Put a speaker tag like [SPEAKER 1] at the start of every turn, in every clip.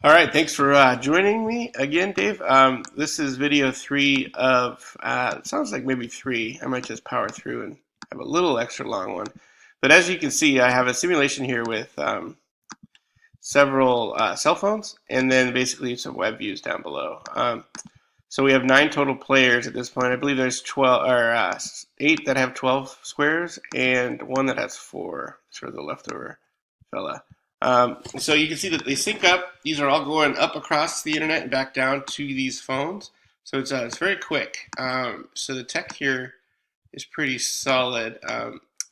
[SPEAKER 1] All right, thanks for joining me again, Dave. This is video three of, it sounds like maybe three. I might just power through and have a little extra long one. But as you can see, I have a simulation here with several cell phones and then basically some web views down below. So we have 9 total players at this point. I believe there's 12 or 8 that have 12 squares and one that has 4, sort of the leftover fella. So you can see that they sync up. These are all going up across the internet and back down to these phones. So it's very quick. So the tech here is pretty solid.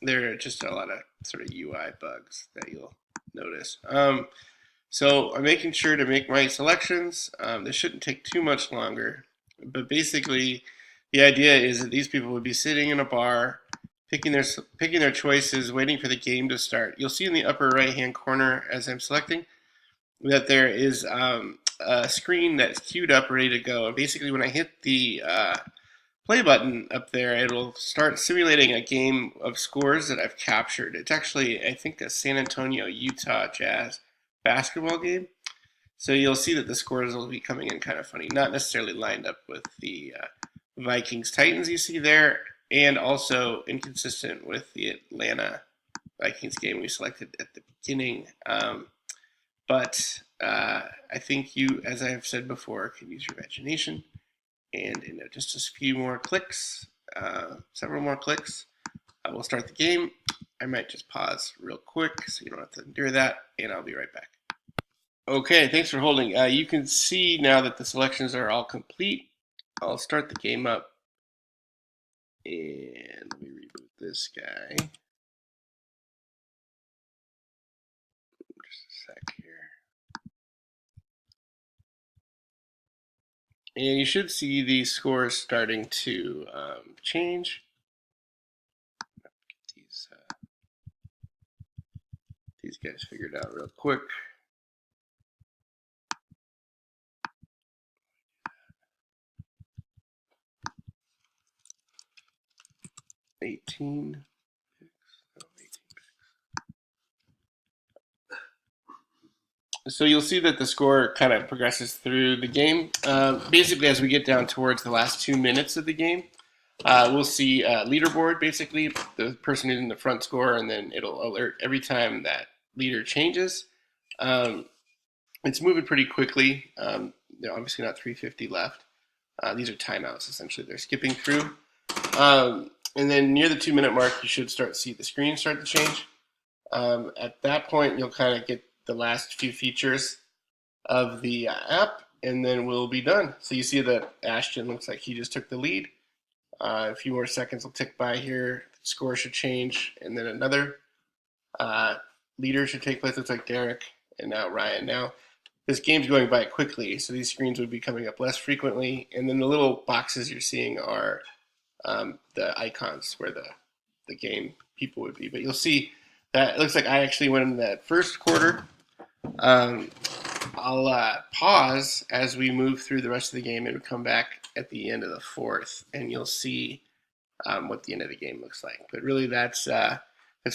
[SPEAKER 1] There are just a lot of sort of UI bugs that you'll notice. So I'm making sure to make my selections. This shouldn't take too much longer. But basically, the idea is that these people would be sitting in a bar, picking their choices, waiting for the game to start. You'll see in the upper right-hand corner as I'm selecting that there is a screen that's queued up, ready to go. And basically, when I hit the play button up there, it'll start simulating a game of scores that I've captured. It's actually, I think, a San Antonio, Utah Jazz basketball game. So you'll see that the scores will be coming in kind of funny, not necessarily lined up with the Vikings Titans you see there, and also inconsistent with the Atlanta Vikings game we selected at the beginning. But I think you, as I have said before, can use your imagination. And in just a few more clicks, several more clicks, we'll start the game. I might just pause real quick so you don't have to endure that, and I'll be right back. Okay, thanks for holding. You can see now that the selections are all complete. I'll start the game up. And let me reboot this guy. Just a sec here. And you should see the scores starting to change. Get these guys figured out real quick. $18 picks. So you'll see that the score kind of progresses through the game. Basically, as we get down towards the last 2 minutes of the game, we'll see a leaderboard, basically, the person who's in the front score, and then it'll alert every time that leader changes. It's moving pretty quickly. They're obviously not 350 left. These are timeouts, essentially. They're skipping through. And then near the 2-minute mark, you should start to see the screen start to change. At that point, you'll kind of get the last few features of the app, and then we'll be done. So you see that Ashton looks like he just took the lead. A few more seconds will tick by here. The score should change, and then another leader should take place. Looks like Derek, and now Ryan. Now, this game's going by quickly, so these screens would be coming up less frequently. And then the little boxes you're seeing are the icons where the game people would be. But you'll see that it looks like I actually went in that first quarter. I'll pause as we move through the rest of the game and come back at the end of the fourth, and you'll see what the end of the game looks like. But really, that's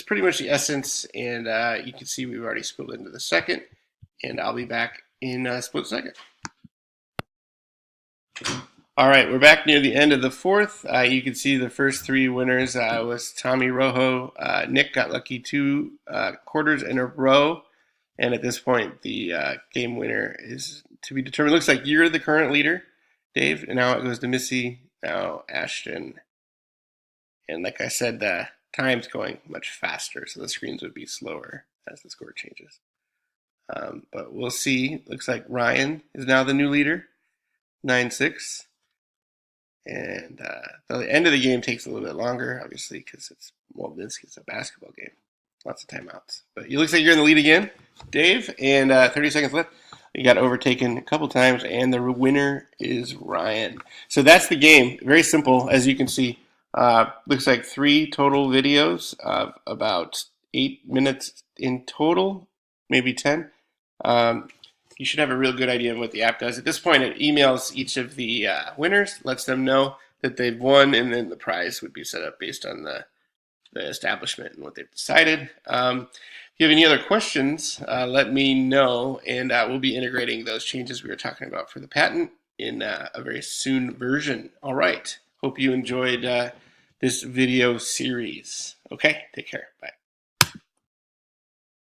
[SPEAKER 1] pretty much the essence, and you can see we've already split into the second, and I'll be back in a split second. All right, we're back near the end of the fourth. You can see the first 3 winners was Tommy Rojo. Nick got lucky 2 quarters in a row. And at this point, the game winner is to be determined. Looks like you're the current leader, Dave. And now it goes to Missy, now Ashton. And like I said, the time's going much faster, so the screens would be slower as the score changes. But we'll see. Looks like Ryan is now the new leader, 9-6. And the end of the game takes a little bit longer, obviously, because it's a basketball game. Lots of timeouts. But it looks like you're in the lead again, Dave, and 30 seconds left. You got overtaken a couple times, and the winner is Ryan. So that's the game. Very simple, as you can see. Looks like 3 total videos of about 8 minutes in total, maybe 10. You should have a real good idea of what the app does. At this point, it emails each of the winners, lets them know that they've won, and then the prize would be set up based on the establishment and what they've decided. The you have any other questions, let me know, and we'll be integrating those changes we were talking about for the patent in a very soon version. All right. Hope you enjoyed this video series. Okay, take care. Bye.